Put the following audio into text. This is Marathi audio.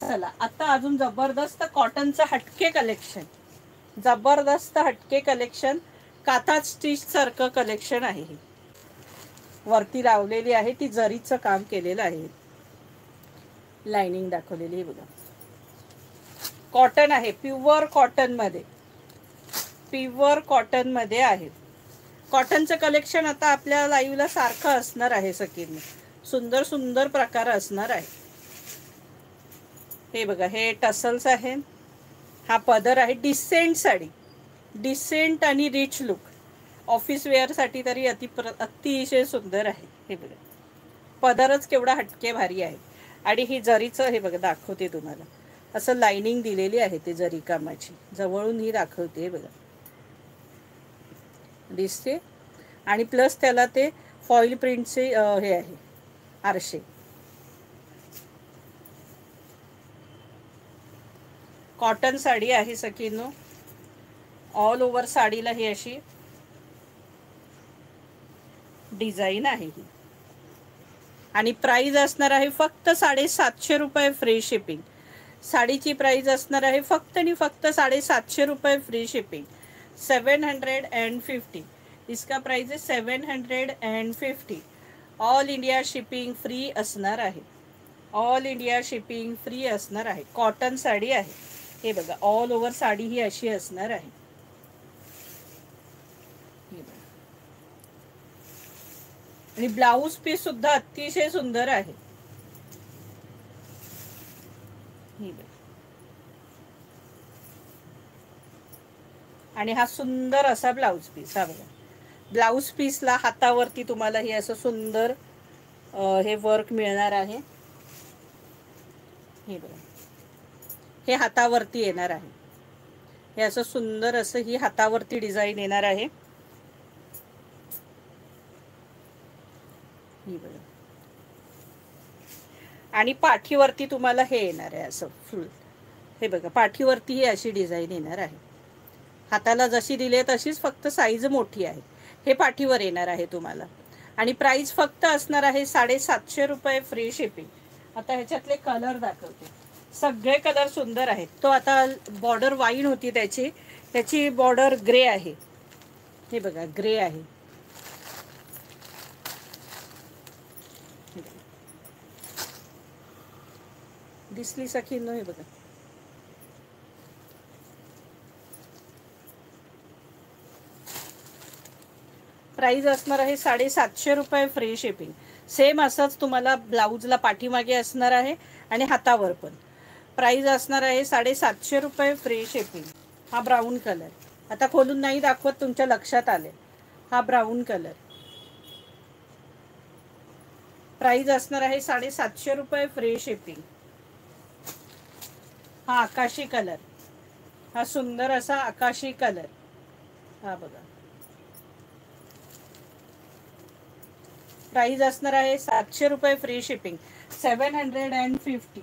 चला आता अजून जबरदस्त कॉटनचं हटके कलेक्शन, जबरदस्त हटके कलेक्शन, काथा स्टिच सारखं कलेक्शन आहे हे. वरती लावलेली आहे ती जरीचं काम केलेलं आहे, लाइनिंग दाखवलेली आहे बघा. कॉटन आहे, प्युअर कॉटन मध्ये, प्युअर कॉटन मध्ये आहे. कॉटनचं कलेक्शन आता आपल्या लाईव्हला सारखं असणार आहे सकीने, सुंदर सुंदर प्रकार असणार आहे. हे बघा, हे टसल्स आहे, हा पदर आहे. डिसेंट साडी, डिसेंट आणि रिच लुक, ऑफिस वेअरसाठी तरी अतिशय सुंदर आहे. हे बघा, पदरच केवढा हटके भारी आहे. आणि ही जरीचं, हे बघा दाखवते तुम्हाला, असं लाइनिंग दिलेली आहे ते जरी कामाची, जवळून ही दाखवते. हे बघा दिसते. आणि प्लस त्याला ते फॉईल प्रिंटचे हे आहे आरशे. कॉटन साडी आहे सकीनो, ऑल ओव्हर साडीला ही अशी डिझाईन आहे ही. आणि प्राइस असणार आहे फक्त 750 रुपये फ्री शिपिंग. साडीची प्राइस असणार आहे फक्त आणि फक्त 750 रुपये फ्री शिपिंग. 750, इसका प्राइस आहे 750. ऑल इंडिया शिपिंग फ्री असणार आहे, ऑल इंडिया शिपिंग फ्री असणार आहे. कॉटन साडी आहे. हे बघा, ऑल ओव्हर साडी ही अशी असणार आहे. आणि ब्लाऊज पीस सुद्धा अतिशय सुंदर आहे. आणि हा सुंदर असा ब्लाऊज पीस, हा बघा, ब्लाऊज पीसला हातावरती तुम्हाला हे असं सुंदर हे वर्क मिळणार आहे. हे बघा, हे हातावरती येणार आहे, हे असं सुंदर असं ही हातावरती डिझाईन येणार आहे. ही बघा, आणि पाठीवरती तुम्हाला हे येणार आहे असं फुल. हे बघा, पाठीवरती ही अशी डिझाईन येणार आहे. हाताला जशी दिली आहे तशीच, फक्त साईज मोठी आहे. हे पाठीवर येणार आहे तुम्हाला. आणि प्राइस फक्त असणार आहे 750 रुपये फ्री शिपिंग. आता ह्याच्यातले कलर दाखवते, सगळे कलर सुंदर आहेत. तो आता बॉर्डर वाईन होती त्याची, त्याची बॉर्डर ग्रे आहे. हे बघा, ग्रे आहे. दिसली सखींनो, हे बघा, प्राइस असणार आहे 750 रुपये फ्री शिपिंग. सेम असंच तुम्हाला ब्लाऊजला पाठीमागे असणार आहे आणि हातावर पण. प्राइस असणार आहे 750 रुपये फ्री शिपिंग. हा ब्राऊन कलर, आता खोलून नाही दाखवत, तुमच्या लक्षात आले, हा ब्राऊन कलर. प्राइस असणार आहे 750 रुपये फ्री शिपिंग. हा आकाशी कलर, हा सुंदर असा आकाशी कलर, हा बघा. प्राइस असणार आहे 700 रुपये फ्री शिपिंग. 750.